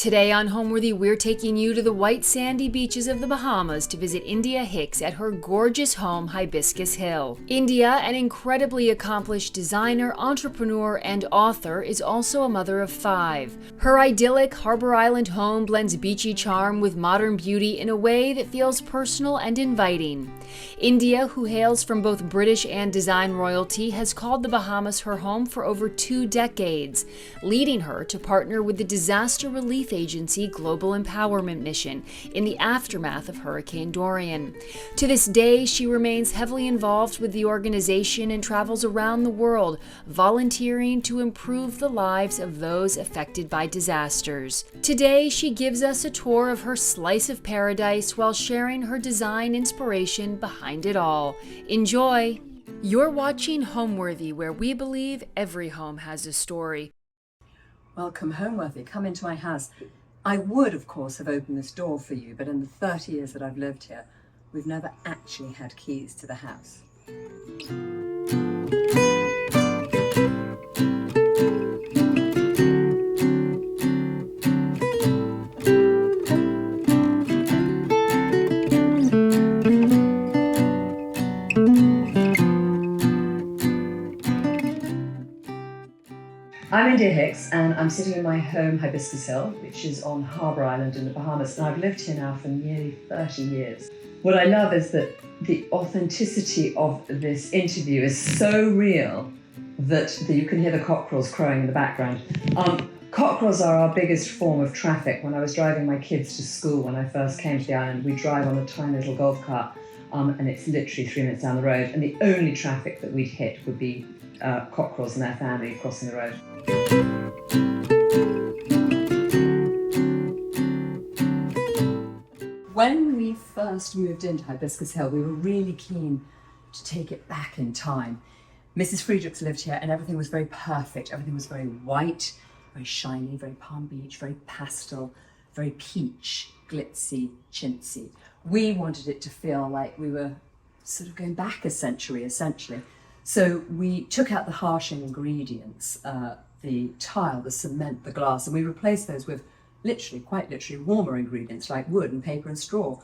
Today on Homeworthy, we're taking you to the white sandy beaches of the Bahamas to visit India Hicks at her gorgeous home, Hibiscus Hill. India, an incredibly accomplished designer, entrepreneur, and author, is also a mother of 5. Her idyllic Harbor Island home blends beachy charm with modern beauty in a way that feels personal and inviting. India, who hails from both British and design royalty, has called the Bahamas her home for over 2 decades, leading her to partner with the disaster relief agency Global Empowerment Mission in the aftermath of Hurricane Dorian. To this day, she remains heavily involved with the organization and travels around the world, volunteering to improve the lives of those affected by disasters. Today, she gives us a tour of her slice of paradise while sharing her design inspiration behind it all. Enjoy! You're watching Homeworthy, where we believe every home has a story. Welcome, Homeworthy. Come into my house. I would, of course, have opened this door for you, but in the 30 years that I've lived here, we've never actually had keys to the house. I'm India Hicks, and I'm sitting in my home, Hibiscus Hill, which is on Harbor Island in the Bahamas, and I've lived here now for nearly 30 years. What I love is that the authenticity of this interview is so real that you can hear the cockerels crowing in the background. Cockerels are our biggest form of traffic. When I was driving my kids to school when I first came to the island, we drive on a tiny little golf cart, and it's literally 3 minutes down the road, and the only traffic that we'd hit would be cockerels and their family crossing the road. When we first moved into Hibiscus Hill, we were really keen to take it back in time. Mrs. Friedrichs lived here and everything was very perfect. Everything was very white, very shiny, very Palm Beach, very pastel, very peach, glitzy, chintzy. We wanted it to feel like we were sort of going back a century, essentially. So we took out the harsh ingredients, the tile, the cement, the glass, and we replaced those with quite literally warmer ingredients like wood and paper and straw.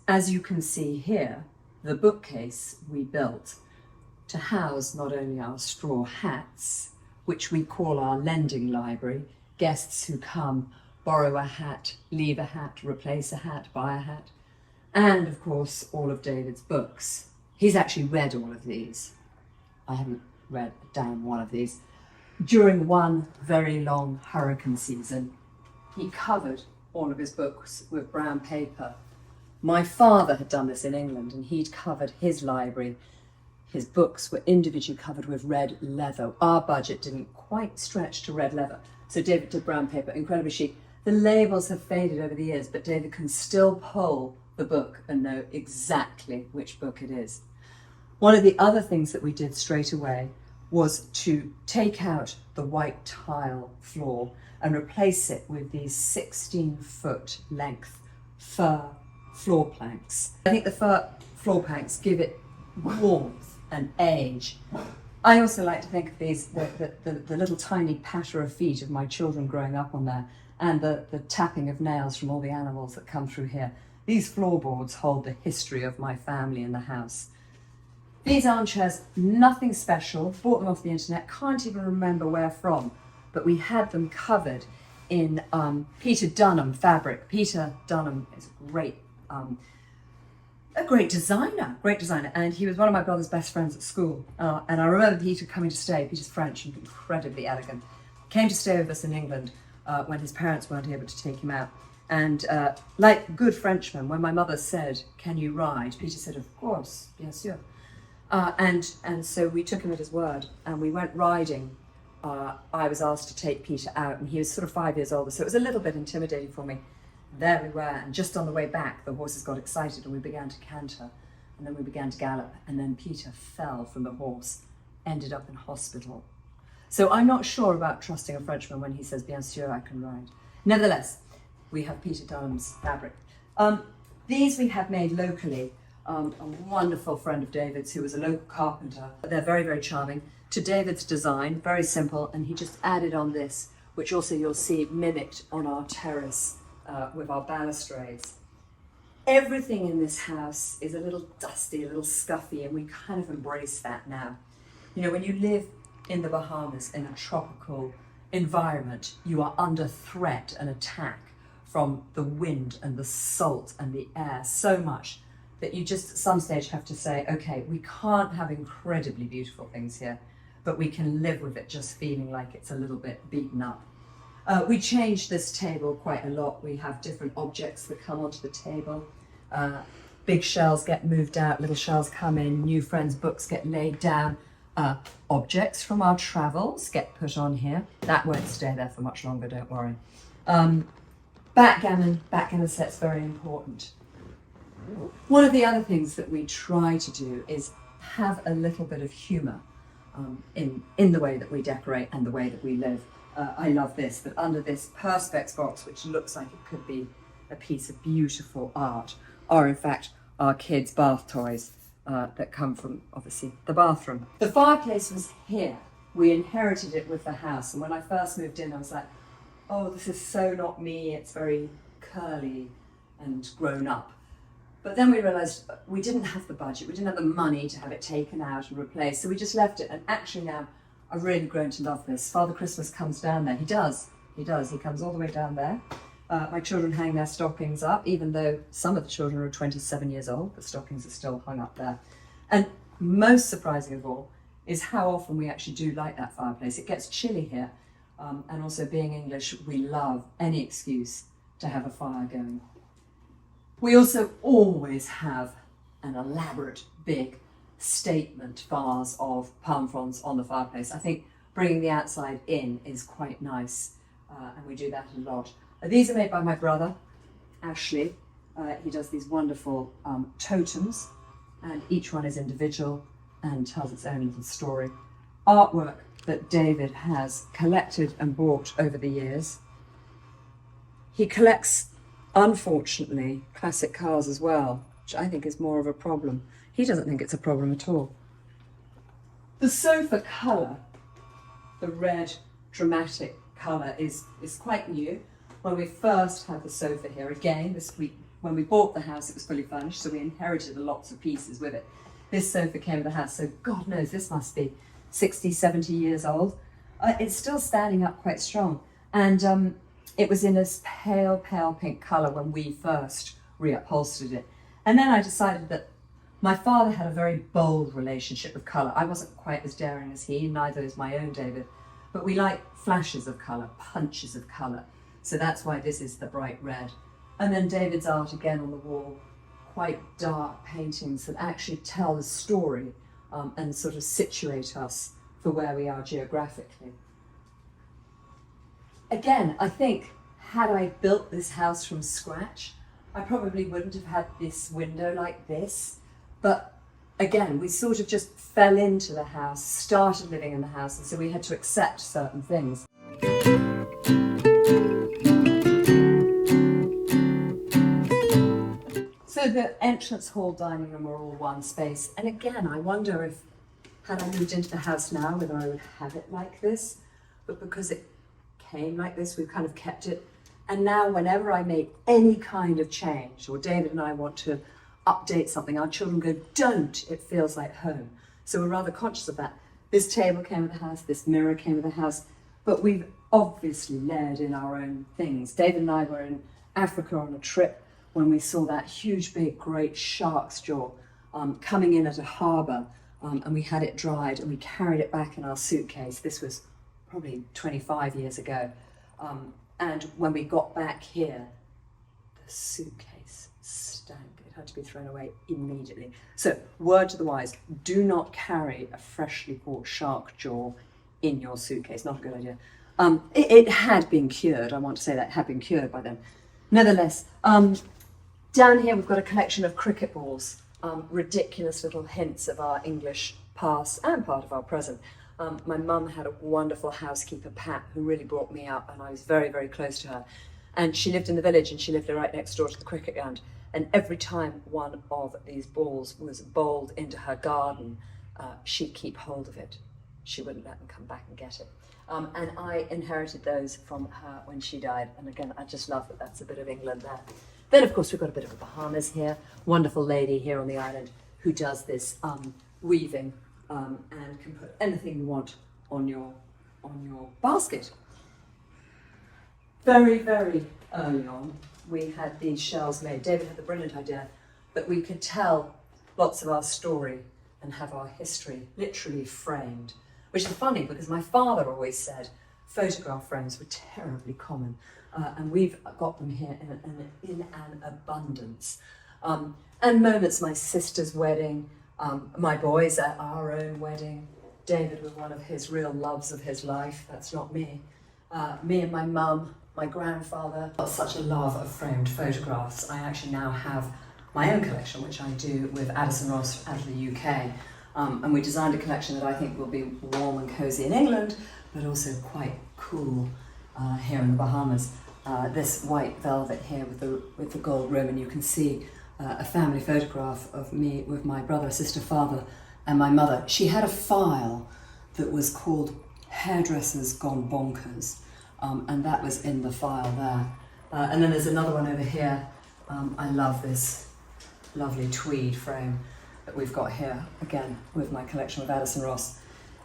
As you can see here, the bookcase we built to house not only our straw hats, which we call our lending library, guests who come borrow a hat, leave a hat, replace a hat, buy a hat, and of course all of David's books. He's actually read all of these. I haven't read a damn one of these. During one very long hurricane season, he covered all of his books with brown paper. My father had done this in England, and he'd covered his library. His books were individually covered with red leather. Our budget didn't quite stretch to red leather, so David did brown paper, incredibly chic. The labels have faded over the years, but David can still pull the book and know exactly which book it is. One of the other things that we did straight away was to take out the white tile floor and replace it with these 16-foot length fir floor planks. I think the fir floor planks give it warmth and age. I also like to think of these, the little tiny patter of feet of my children growing up on there, and the tapping of nails from all the animals that come through here. These floorboards hold the history of my family in the house. These armchairs, nothing special, bought them off the internet, can't even remember where from, but we had them covered in Peter Dunham fabric. Peter Dunham is a great designer, and he was one of my brother's best friends at school. And I remember Peter coming to stay. Peter's French and incredibly elegant. Came to stay with us in England when his parents weren't able to take him out. And like good Frenchmen, when my mother said, "Can you ride?" Peter said, "Of course, bien sûr." And so we took him at his word, and we went riding. I was asked to take Peter out, and he was sort of 5 years older, so it was a little bit intimidating for me. There we were, and just on the way back, the horses got excited, and we began to canter, and then we began to gallop, and then Peter fell from the horse, ended up in hospital. So I'm not sure about trusting a Frenchman when he says, "Bien sûr, I can ride." Nevertheless, we have Peter Dunham's fabric. These we have made locally. A wonderful friend of David's who was a local carpenter. They're very, very charming. To David's design, very simple, and he just added on this which also you'll see mimicked on our terrace with our balustrades. Everything in this house is a little dusty, a little scuffy, and we kind of embrace that now. You know, when you live in the Bahamas in a tropical environment, you are under threat and attack from the wind and the salt and the air so much that you just at some stage have to say, okay, we can't have incredibly beautiful things here, but we can live with it just feeling like it's a little bit beaten up. We change this table quite a lot. We have different objects that come onto the table. Big shelves get moved out, little shelves come in, new friends' books get laid down. Objects from our travels get put on here. That won't stay there for much longer, don't worry. Backgammon set's very important. One of the other things that we try to do is have a little bit of humour in the way that we decorate and the way that we live. I love this, that under this Perspex box, which looks like it could be a piece of beautiful art, are in fact our kids' bath toys that come from, obviously, the bathroom. The fireplace was here. We inherited it with the house, and when I first moved in, I was like, oh, this is so not me. It's very curly and grown up. But then we realised we didn't have the budget, we didn't have the money to have it taken out and replaced, so we just left it. And actually now, I've really grown to love this. Father Christmas comes down there. He does. He comes all the way down there. My children hang their stockings up, even though some of the children are 27 years old, the stockings are still hung up there. And most surprising of all is how often we actually do light that fireplace. It gets chilly here, and also being English, we love any excuse to have a fire going. We also always have an elaborate, big statement vase of palm fronds on the fireplace. I think bringing the outside in is quite nice, and we do that a lot. These are made by my brother, Ashley. He does these wonderful totems, and each one is individual and tells its own little story. Artwork that David has collected and bought over the years. He collects, unfortunately, classic cars as well, which I think is more of a problem. He doesn't think it's a problem at all. The sofa colour, the red dramatic colour, is quite new. When we first had the sofa here, again, when we bought the house, it was fully furnished, so we inherited lots of pieces with it. This sofa came with the house, so God knows, this must be 60, 70 years old. It's still standing up quite strong. And it was in this pale, pale pink colour when we first reupholstered it. And then I decided that my father had a very bold relationship with colour. I wasn't quite as daring as he, neither is my own David, but we like flashes of colour, punches of colour. So that's why this is the bright red. And then David's art again on the wall, quite dark paintings that actually tell the story and sort of situate us for where we are geographically. Again, I think had I built this house from scratch, I probably wouldn't have had this window like this. But again, we sort of just fell into the house, started living in the house, and so we had to accept certain things. So the entrance hall, dining room are all one space. And again, I wonder if, had I moved into the house now, whether I would have it like this. But because it came like this, we've kind of kept it. And now whenever I make any kind of change, or David and I want to update something, our children go, don't, it feels like home. So we're rather conscious of that. This table came with the house, this mirror came with the house, but we've obviously layered in our own things. David and I were in Africa on a trip when we saw that huge, big, great shark's jaw coming in at a harbour, and we had it dried and we carried it back in our suitcase. This was probably 25 years ago. And when we got back here, the suitcase stank. It had to be thrown away immediately. So, word to the wise, do not carry a freshly caught shark jaw in your suitcase. Not a good idea. It had been cured. I want to say that it had been cured by then. Nevertheless, down here we've got a collection of cricket balls, ridiculous little hints of our English past and part of our present. My mum had a wonderful housekeeper, Pat, who really brought me up, and I was very, very close to her. And she lived in the village, and she lived right next door to the cricket ground. And every time one of these balls was bowled into her garden, she'd keep hold of it. She wouldn't let them come back and get it. And I inherited those from her when she died. And again, I just love that that's a bit of England there. Then, of course, we've got a bit of the Bahamas here. Wonderful lady here on the island who does this weaving and can put anything you want on your basket. Very, very early on, we had these shells made. David had the brilliant idea that we could tell lots of our story and have our history literally framed, which is funny because my father always said photograph frames were terribly common, and we've got them here in an abundance. And moments, my sister's wedding, my boys at our own wedding, David with one of his real loves of his life, that's not me, me and my mum, my grandfather. Got such a love of framed photographs. I actually now have my own collection, which I do with Addison Ross out of the UK. And we designed a collection that I think will be warm and cosy in England, but also quite cool here in the Bahamas. This white velvet here with the gold rim, and you can see a family photograph of me with my brother, sister, father, and my mother. She had a file that was called Hairdressers Gone Bonkers, and that was in the file there. And then there's another one over here. I love this lovely tweed frame that we've got here, again, with my collection with Addison Ross.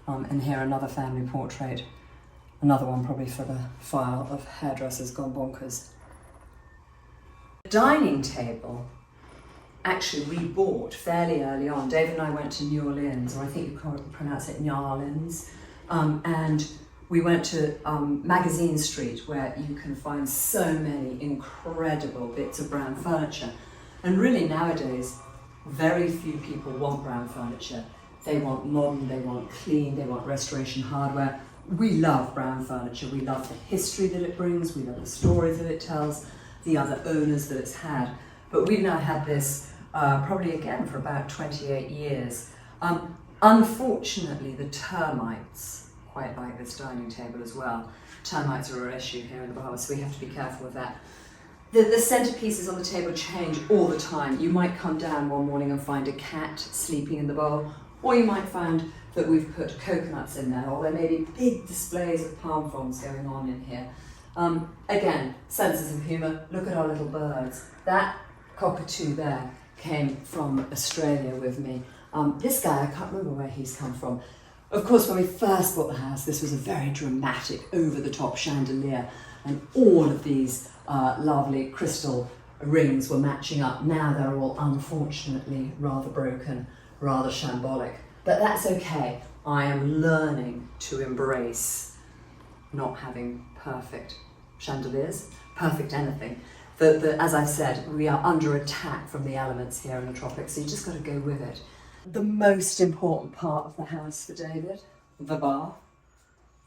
And here another family portrait. Another one probably for the file of Hairdressers Gone Bonkers. The dining table actually we bought fairly early on. David and I went to New Orleans, or I think you pronounce it New Orleans, and we went to Magazine Street, where you can find so many incredible bits of brown furniture. And really nowadays, very few people want brown furniture. They want modern, they want clean, they want restoration hardware. We love brown furniture. We love the history that it brings. We love the stories that it tells, the other owners that it's had. But we've now had this probably again for about 28 years. Unfortunately, the termites quite like this dining table as well. Termites are an issue here in the Bahamas, so we have to be careful with that. The centerpieces on the table change all the time. You might come down one morning and find a cat sleeping in the bowl, or you might find that we've put coconuts in there, or there may be big displays of palm fronds going on in here. Again, senses of humour. Look at our little birds. That cockatoo there came from Australia with me. This guy, I can't remember where he's come from. Of course, when we first bought the house, this was a very dramatic, over-the-top chandelier, and all of these lovely crystal rings were matching up. Now they're all unfortunately rather broken, rather shambolic. But that's okay. I am learning to embrace not having perfect chandeliers, perfect anything. As I've said, we are under attack from the elements here in the tropics, so you just got to go with it. The most important part of the house for David, the bar,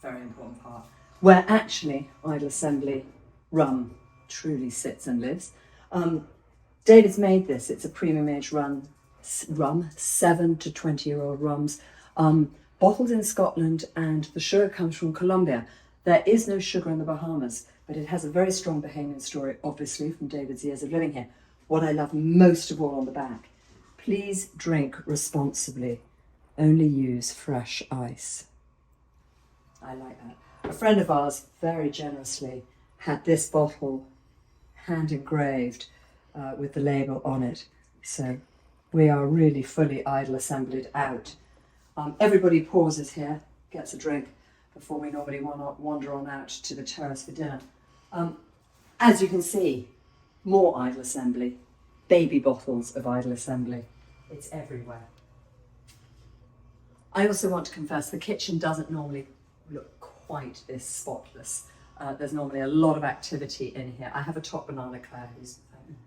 very important part, where actually Idle Assembly rum truly sits and lives. David's made this. It's a premium age rum, 7 to 20-year-old rums, bottled in Scotland, and the sugar comes from Colombia. There is no sugar in the Bahamas, but it has a very strong Bahamian story, obviously, from David's years of living here. What I love most of all on the back, please drink responsibly. Only use fresh ice. I like that. A friend of ours very generously had this bottle hand engraved with the label on it. So we are really fully Idle Assembled out. Everybody pauses here, gets a drink before we normally wander on out to the terrace for dinner. As you can see, more Idle Assembly, baby bottles of Idle Assembly. It's everywhere. I also want to confess the kitchen doesn't normally look quite this spotless. There's normally a lot of activity in here. I have a top banana Claire who's,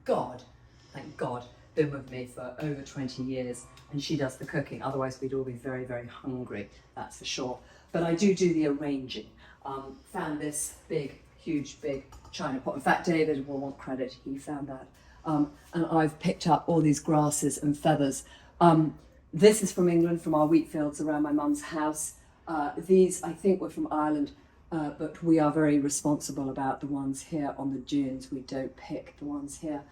thank God, been with me for over 20 years, and she does the cooking. Otherwise we'd all be very, very hungry, that's for sure. But I do the arranging. Found this huge china pot. In fact, David will want credit, he found that. And I've picked up all these grasses and feathers. This is from England, from our wheat fields around my mum's house. These, I think, were from Ireland, but we are very responsible about the ones here on the dunes. We don't pick the ones here.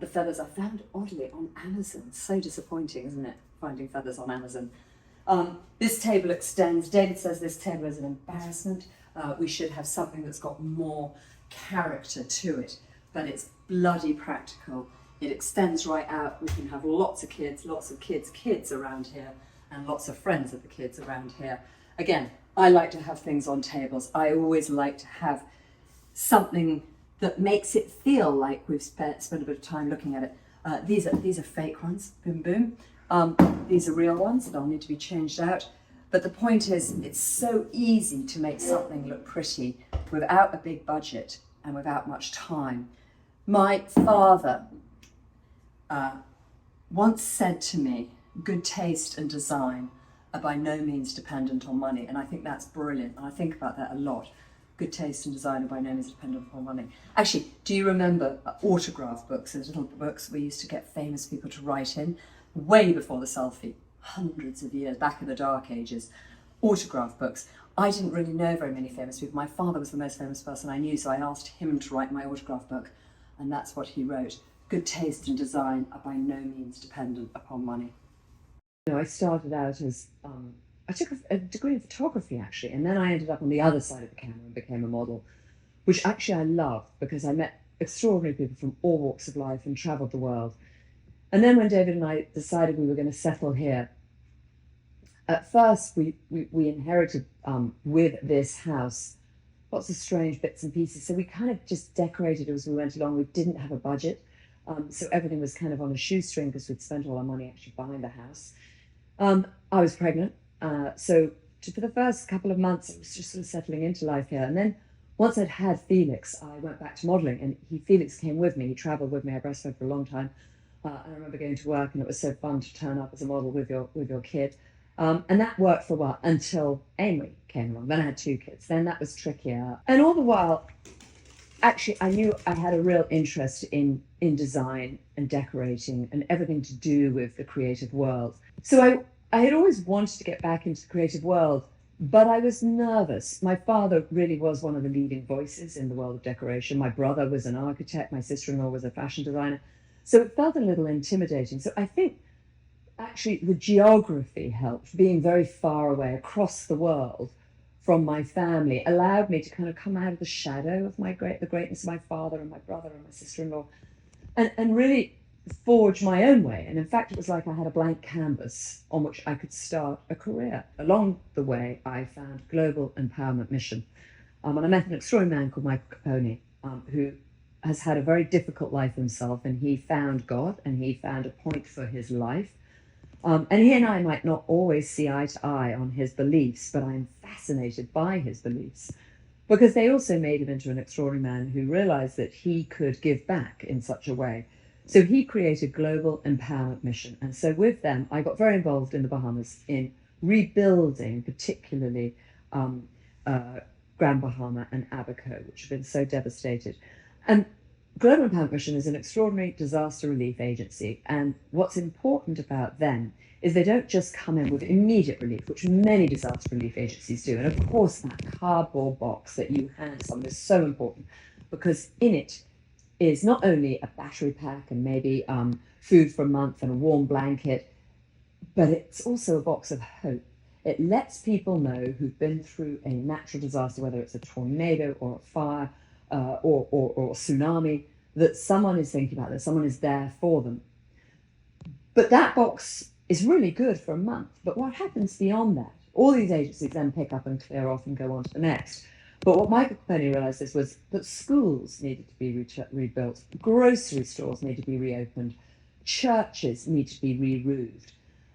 The feathers I found, oddly, on Amazon. So disappointing, isn't it, finding feathers on Amazon? This table extends. David says this table is an embarrassment. We should have something that's got more character to it, but it's bloody practical. It extends right out. We can have lots of kids around here, and lots of friends of the kids around here. Again, I like to have things on tables. I always like to have something that makes it feel like we've spent a bit of time looking at it. These are fake ones, boom boom. These are real ones that'll need to be changed out. But the point is, it's so easy to make something look pretty without a big budget and without much time. My father once said to me, good taste and design are by no means dependent on money. And I think that's brilliant. And I think about that a lot. Good taste and design are by no means dependent upon money. Actually, do you remember autograph books, those little books we used to get famous people to write in, way before the selfie, hundreds of years, back in the dark ages, autograph books. I didn't really know very many famous people. My father was the most famous person I knew, so I asked him to write my autograph book, and that's what he wrote. Good taste and design are by no means dependent upon money. You know, I started out as, I took a degree in photography actually, and then I ended up on the other side of the camera and became a model, which actually I loved because I met extraordinary people from all walks of life and travelled the world. And then when David and I decided we were going to settle here, at first we inherited with this house lots of strange bits and pieces, so we kind of just decorated as we went along. We didn't have a budget, so everything was kind of on a shoestring because we'd spent all our money actually buying the house. I was pregnant. So for the first couple of months, I was just sort of settling into life here. And then once I'd had Felix, I went back to modelling, and Felix came with me. He travelled with me. I breastfed for a long time. And I remember going to work, and it was so fun to turn up as a model with your kid. And that worked for a while until Amy came along. Then I had 2 kids. Then that was trickier. And all the while, actually, I knew I had a real interest in design and decorating and everything to do with the creative world. So I had always wanted to get back into the creative world, but I was nervous. My father really was one of the leading voices in the world of decoration. My brother was an architect. My sister-in-law was a fashion designer. So it felt a little intimidating. So I think actually the geography helped. Being very far away across the world from my family allowed me to kind of come out of the shadow of the greatness of my father and my brother and my sister-in-law, and really forge my own way. And in fact, it was like I had a blank canvas on which I could start a career. Along the way, I found Global Empowerment Mission. And I met an extraordinary man called Michael Capone, who has had a very difficult life himself, and he found God, and he found a point for his life. And he and I might not always see eye to eye on his beliefs, but I'm fascinated by his beliefs, because they also made him into an extraordinary man who realized that he could give back in such a way. So he created Global Empowerment Mission. And so with them, I got very involved in the Bahamas in rebuilding, particularly Grand Bahama and Abaco, which have been so devastated. And Global Empowerment Mission is an extraordinary disaster relief agency. And what's important about them is they don't just come in with immediate relief, which many disaster relief agencies do. And of course, that cardboard box that you hand someone is so important, because in it is not only a battery pack and maybe food for a month and a warm blanket, but it's also a box of hope. It lets people know who've been through a natural disaster, whether it's a tornado or a fire or a tsunami, that someone is thinking about them, someone is there for them. But that box is really good for a month. But what happens beyond that? All these agencies then pick up and clear off and go on to the next. But what Michael Capone realized was that schools needed to be rebuilt, grocery stores need to be reopened, churches need to be re-roofed.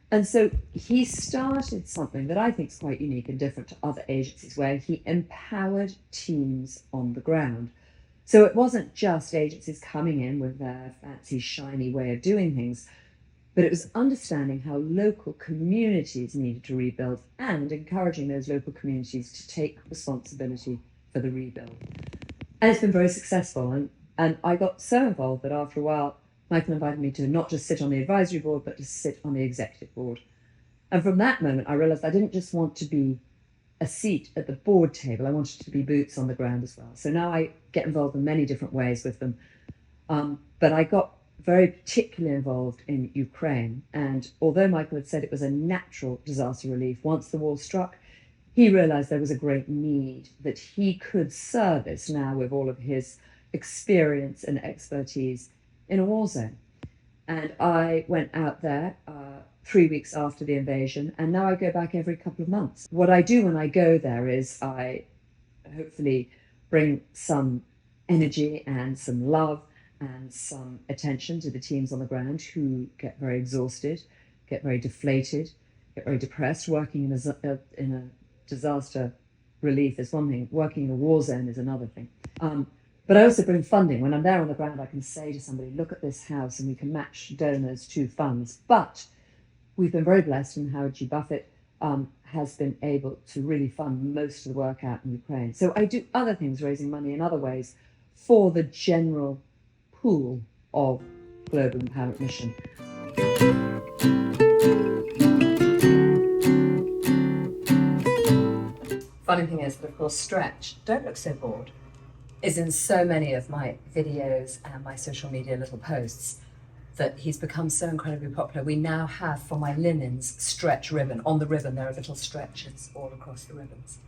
And so he started something that I think is quite unique and different to other agencies, where he empowered teams on the ground. So it wasn't just agencies coming in with their fancy, shiny way of doing things, but it was understanding how local communities needed to rebuild and encouraging those local communities to take responsibility for the rebuild. And it's been very successful. And I got so involved that after a while, Michael invited me to not just sit on the advisory board, but to sit on the executive board. And from that moment, I realized I didn't just want to be a seat at the board table. I wanted to be boots on the ground as well. So now I get involved in many different ways with them. But I got very particularly involved in Ukraine. And although Michael had said it was a natural disaster relief, once the war struck, he realized there was a great need that he could service now with all of his experience and expertise in a war zone. And I went out there 3 weeks after the invasion, and now I go back every couple of months. What I do when I go there is I hopefully bring some energy and some love and some attention to the teams on the ground who get very exhausted, get very deflated, get very depressed. Working in a disaster relief is one thing, working in a war zone is another thing. But I also bring funding. When I'm there on the ground, I can say to somebody, look at this house, and we can match donors to funds. But we've been very blessed, and Howard G. Buffett has been able to really fund most of the work out in Ukraine. So I do other things, raising money in other ways for the general pool of Global Empowerment Mission. Funny thing is that, of course, Stretch, Don't Look So Bored, is in so many of my videos and my social media little posts that he's become so incredibly popular. We now have, for my linens, stretch ribbon. On the ribbon, there are little stretches all across the ribbons.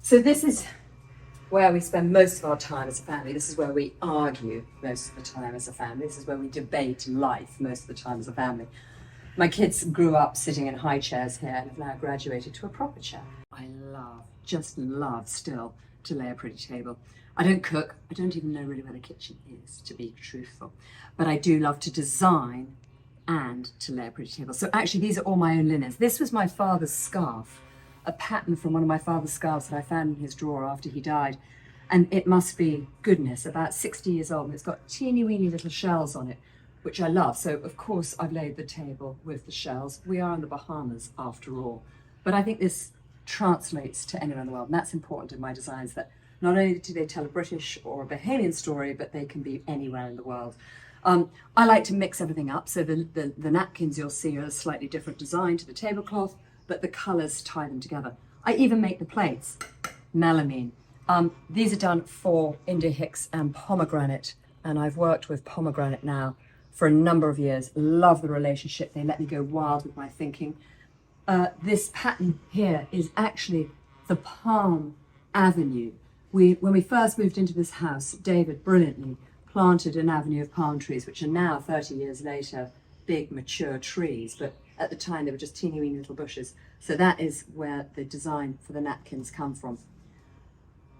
So this is where we spend most of our time as a family. This is where we argue most of the time as a family. This is where we debate life most of the time as a family. My kids grew up sitting in high chairs here and have now graduated to a proper chair. I just love still to lay a pretty table. I don't cook. I don't even know really where the kitchen is, to be truthful. But I do love to design and to lay a pretty table. So actually, these are all my own linens. This was my father's scarf, a pattern from one of my father's scarves that I found in his drawer after he died. And it must be, goodness, about 60 years old. And it's got teeny weeny little shells on it, which I love. So of course I've laid the table with the shells. We are in the Bahamas after all. But I think this translates to anywhere in the world. And that's important in my designs, that not only do they tell a British or a Bahamian story, but they can be anywhere in the world. I like to mix everything up. So the napkins you'll see are a slightly different design to the tablecloth, but the colours tie them together. I even make the plates, melamine. These are done for India Hicks and pomegranate, and I've worked with pomegranate now for a number of years. Love the relationship. They let me go wild with my thinking. This pattern here is actually the Palm Avenue. When we first moved into this house, David brilliantly planted an avenue of palm trees, which are now, 30 years later, big mature trees. But at the time, they were just teeny weeny little bushes. So that is where the design for the napkins come from.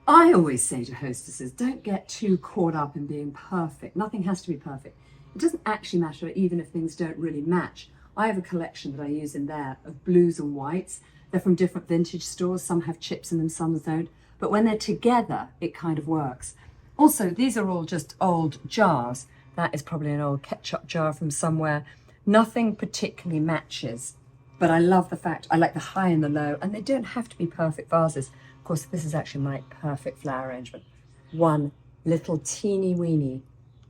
I always say to hostesses, don't get too caught up in being perfect. Nothing has to be perfect. It doesn't actually matter even if things don't really match. I have a collection that I use in there of blues and whites. They're from different vintage stores. Some have chips in them, some don't. But when they're together, it kind of works. Also, these are all just old jars. That is probably an old ketchup jar from somewhere. Nothing particularly matches. But I love the fact, I like the high and the low, and they don't have to be perfect vases. Of course, this is actually my perfect flower arrangement. One little teeny weeny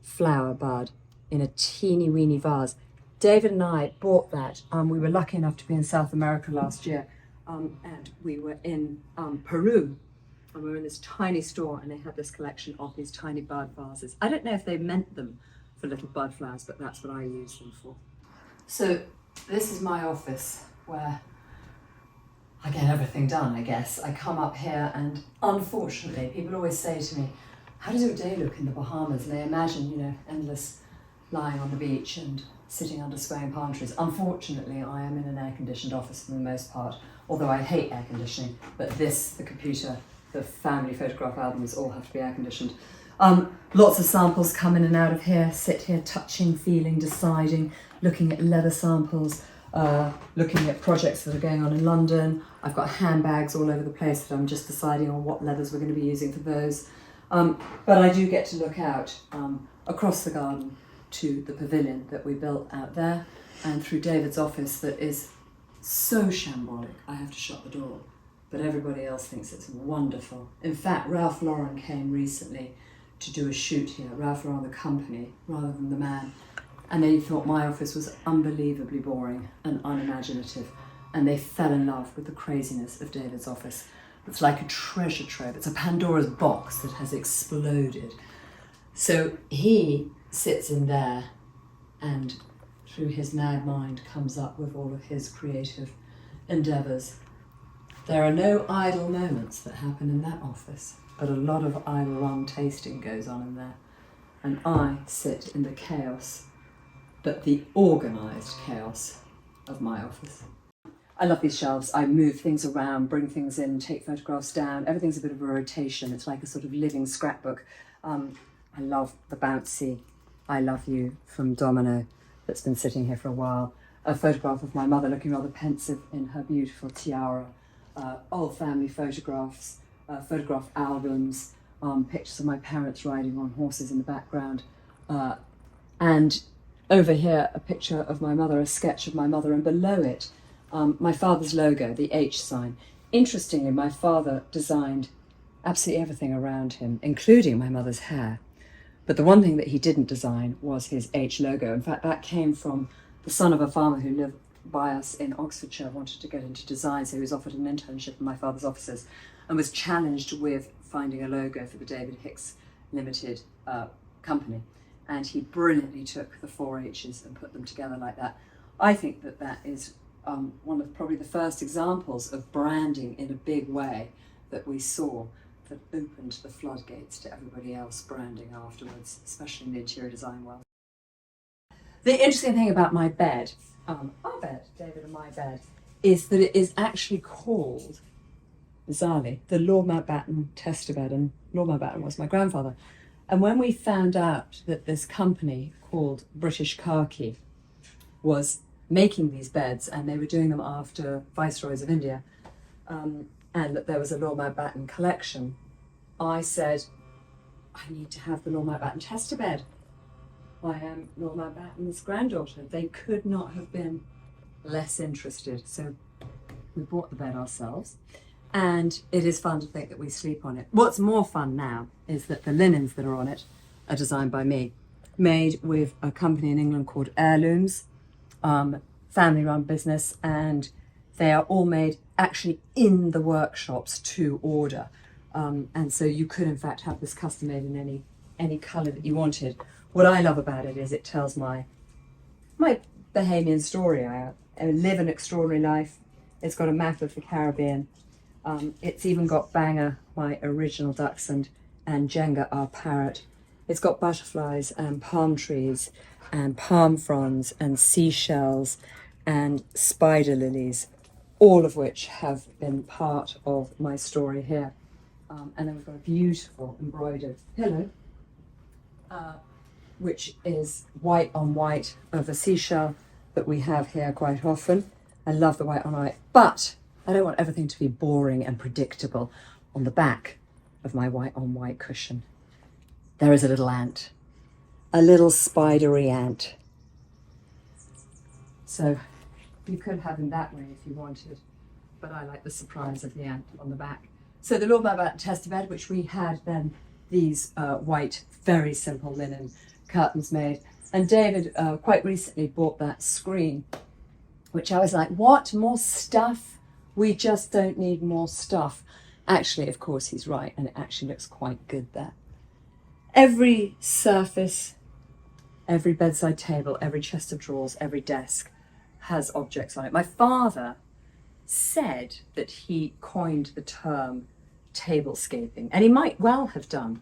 flower bud in a teeny weeny vase. David and I bought that. We were lucky enough to be in South America last year, and we were in Peru, and we were in this tiny store, and they had this collection of these tiny bud vases. I don't know if they meant them for little bud flowers, but that's what I use them for. So this is my office where I get everything done, I guess. I come up here and unfortunately, people always say to me, how does your day look in the Bahamas? And they imagine, endless lying on the beach and sitting under swaying palm trees. Unfortunately, I am in an air-conditioned office for the most part, although I hate air conditioning, but this, the computer, the family photograph albums all have to be air-conditioned. Lots of samples come in and out of here, sit here touching, feeling, deciding, looking at leather samples, looking at projects that are going on in London. I've got handbags all over the place that I'm just deciding on what leathers we're going to be using for those. But I do get to look out across the garden to the pavilion that we built out there, and through David's office that is so shambolic, I have to shut the door. But everybody else thinks it's wonderful. In fact, Ralph Lauren came recently to do a shoot here, Ralph Lauren the company rather than the man. And they thought my office was unbelievably boring and unimaginative. And they fell in love with the craziness of David's office. It's like a treasure trove. It's a Pandora's box that has exploded. So he sits in there and through his mad mind comes up with all of his creative endeavours. There are no idle moments that happen in that office, but a lot of idle rum tasting goes on in there. And I sit in the chaos, but the organised chaos of my office. I love these shelves. I move things around, bring things in, take photographs down. Everything's a bit of a rotation. It's like a sort of living scrapbook. I love the bouncy I Love You from Domino that's been sitting here for a while. A photograph of my mother looking rather pensive in her beautiful tiara. Old family photographs, photograph albums, pictures of my parents riding on horses in the background. And over here, a picture of my mother, a sketch of my mother, and below it, my father's logo, the H sign. Interestingly, my father designed absolutely everything around him, including my mother's hair. But the one thing that he didn't design was his H logo. In fact, that came from the son of a farmer who lived by us in Oxfordshire, wanted to get into design, so he was offered an internship in my father's offices and was challenged with finding a logo for the David Hicks Limited company. And he brilliantly took the 4 H's and put them together like that. I think that that is one of probably the first examples of branding in a big way that we saw, that opened the floodgates to everybody else branding afterwards, especially in the interior design world. The interesting thing about my bed, our bed, David and my bed, is that it is actually called, bizarrely, the Lord Mountbatten tester bed, and Lord Mountbatten was my grandfather. And when we found out that this company called British Khaki was making these beds, and they were doing them after Viceroys of India, and that there was a Lord Mountbatten collection, I said, I need to have the Lord Mountbatten tester bed. I am Lord Mountbatten's granddaughter. They could not have been less interested. So we bought the bed ourselves, and it is fun to think that we sleep on it. What's more fun now is that the linens that are on it are designed by me, made with a company in England called Heirlooms, family-run business, and they are all made actually in the workshops to order. And so you could in fact have this custom made in any colour that you wanted. What I love about it is it tells my Bahamian story. I live an extraordinary life. It's got a map of the Caribbean. It's even got Banger, my original dachshund, and Jenga, our parrot. It's got butterflies and palm trees and palm fronds and seashells and spider lilies, all of which have been part of my story here. And then we've got a beautiful embroidered pillow, which is white on white of a seashell that we have here quite often. I love the white on white, but I don't want everything to be boring and predictable. On the back of my white on white cushion, there is a little ant, a little spidery ant. So you could have him that way if you wanted, but I like the surprise of the ant on the back. So the Lord Mountbatten tester bed, which we had then these white, very simple linen curtains made. And David quite recently bought that screen, which I was like, what, more stuff? We just don't need more stuff. Actually, of course, he's right, and it actually looks quite good there. Every surface, every bedside table, every chest of drawers, every desk has objects on it. My father said that he coined the term tablescaping, and he might well have done.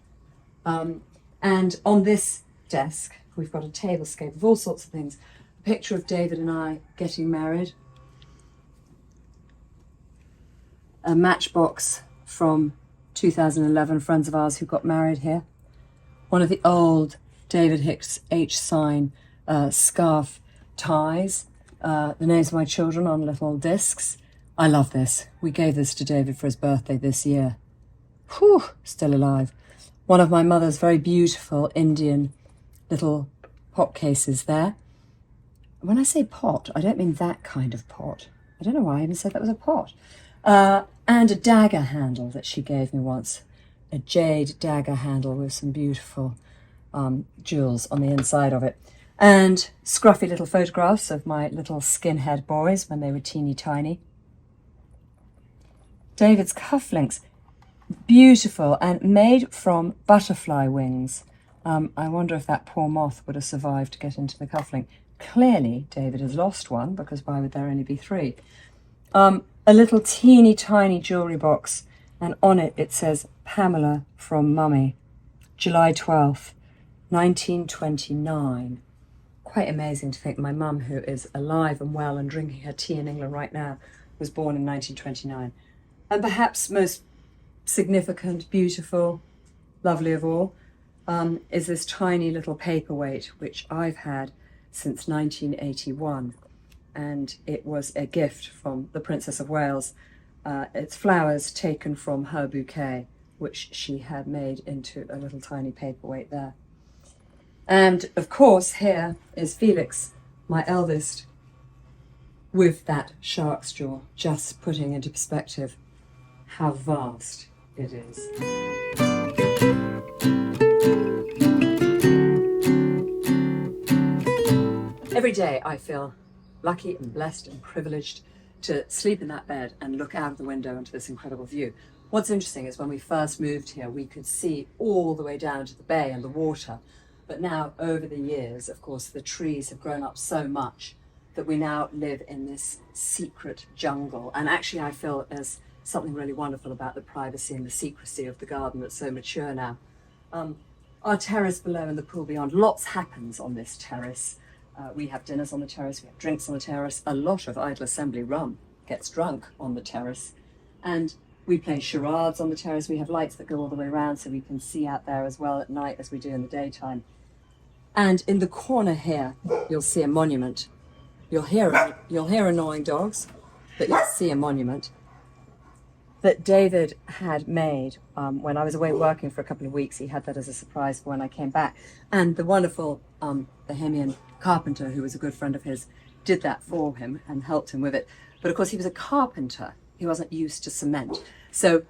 And on this desk, we've got a tablescape of all sorts of things. A picture of David and I getting married. A matchbox from 2011, friends of ours who got married here. One of the old David Hicks H sign scarf ties. The names of my children on little discs. I love this. We gave this to David for his birthday this year. Whew, still alive. One of my mother's very beautiful Indian little pot cases there. When I say pot, I don't mean that kind of pot. I don't know why I even said that was a pot. And a dagger handle that she gave me once. A jade dagger handle with some beautiful jewels on the inside of it. And scruffy little photographs of my little skinhead boys when they were teeny tiny. David's cufflinks, beautiful and made from butterfly wings. I wonder if that poor moth would have survived to get into the cufflink. Clearly, David has lost one, because why would there only be 3? A little teeny tiny jewellery box, and on it it says, Pamela from Mummy, July 12th, 1929. Quite amazing to think my mum, who is alive and well and drinking her tea in England right now, was born in 1929. And perhaps most significant, beautiful, lovely of all, is this tiny little paperweight, which I've had since 1981. And it was a gift from the Princess of Wales. It's flowers taken from her bouquet, which she had made into a little tiny paperweight there. And of course, here is Felix, my eldest, with that shark's jaw, just putting into perspective how vast it is. Every day I feel lucky and blessed and privileged to sleep in that bed and look out of the window into this incredible view. What's interesting is when we first moved here, we could see all the way down to the bay and the water. But now, over the years, of course, the trees have grown up so much that we now live in this secret jungle. And actually, I feel there's something really wonderful about the privacy and the secrecy of the garden that's so mature now. Our terrace below and the pool beyond, lots happens on this terrace. We have dinners on the terrace, we have drinks on the terrace. A lot of Idle Assembly rum gets drunk on the terrace. And we play charades on the terrace. We have lights that go all the way around so we can see out there as well at night as we do in the daytime. And in the corner here, you'll see a monument. You'll hear annoying dogs, but you'll see a monument that David had made when I was away working for a couple of weeks. He had that as a surprise for when I came back. And the wonderful Bohemian carpenter, who was a good friend of his, did that for him and helped him with it. But of course, he was a carpenter. He wasn't used to cement. So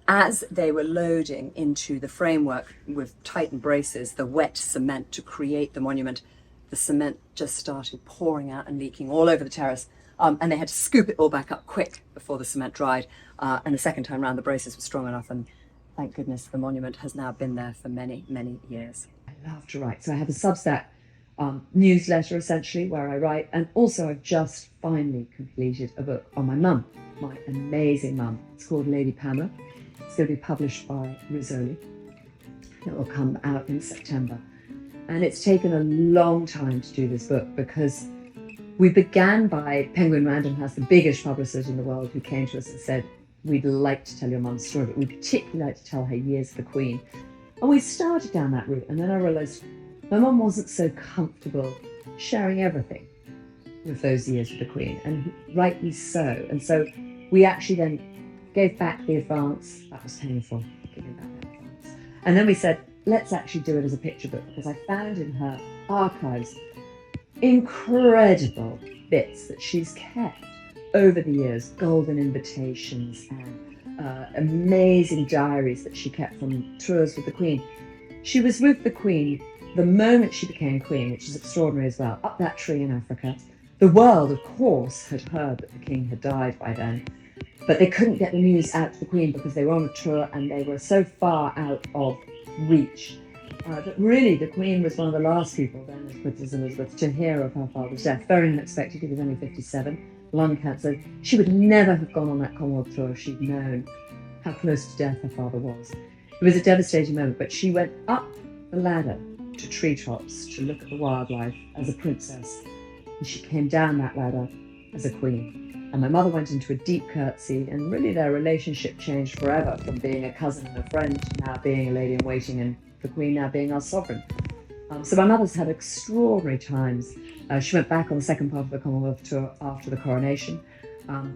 as they were loading into the framework with tightened braces, the wet cement to create the monument, the cement just started pouring out and leaking all over the terrace. And they had to scoop it all back up quick before the cement dried. And the second time round, the braces were strong enough. And thank goodness the monument has now been there for many, many years. I love to write. So I have a Substack newsletter, essentially, where I write. And also I've just finally completed a book on my mum, my amazing mum. It's called Lady Pamela. It's going to be published by Rizzoli. It will come out in September. And it's taken a long time to do this book because we began by Penguin Random House, the biggest publicist in the world, who came to us and said, we'd like to tell your mum's story, but we'd particularly like to tell her years of the Queen. And we started down that route, and then I realised my mum wasn't so comfortable sharing everything with those years of the Queen, and rightly so. And so we actually then gave back the advance. That was painful, giving back that advance. And then we said, let's actually do it as a picture book, because I found in her archives incredible bits that she's kept over the years, golden invitations and amazing diaries that she kept from tours with the Queen. She was with the Queen the moment she became Queen, which is extraordinary as well, up that tree in Africa. The world, of course, had heard that the King had died by then, but they couldn't get the news out to the Queen because they were on a tour and they were so far out of reach. But really, the Queen was one of the last people, then as Princess Elizabeth, to hear of her father's death. Very unexpected. He was only 57, lung cancer. She would never have gone on that Commonwealth tour if she'd known how close to death her father was. It was a devastating moment, but she went up the ladder to treetops to look at the wildlife as a princess, and she came down that ladder as a queen. And my mother went into a deep curtsy, and really their relationship changed forever, from being a cousin and a friend to now being a lady-in-waiting, and the Queen now being our sovereign. So my mother's had extraordinary times. She went back on the second part of the Commonwealth tour after the coronation.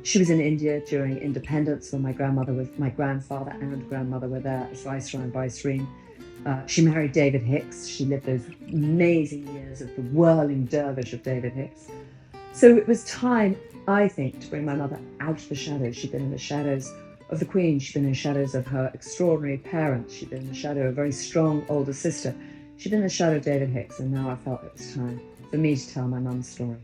She was in India during independence when my grandfather and grandmother were there as Viceroy and Vicereine. She married David Hicks. She lived those amazing years of the whirling dervish of David Hicks. So it was time, I think, to bring my mother out of the shadows. She'd been in the shadows of the Queen. She'd been in the shadows of her extraordinary parents. She'd been in the shadow of a very strong older sister. She'd been in the shadow of David Hicks, and now I felt it was time for me to tell my mum's story.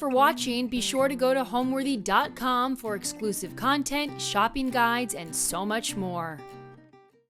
for watching. Be sure to go to homeworthy.com for exclusive content, shopping guides, and so much more.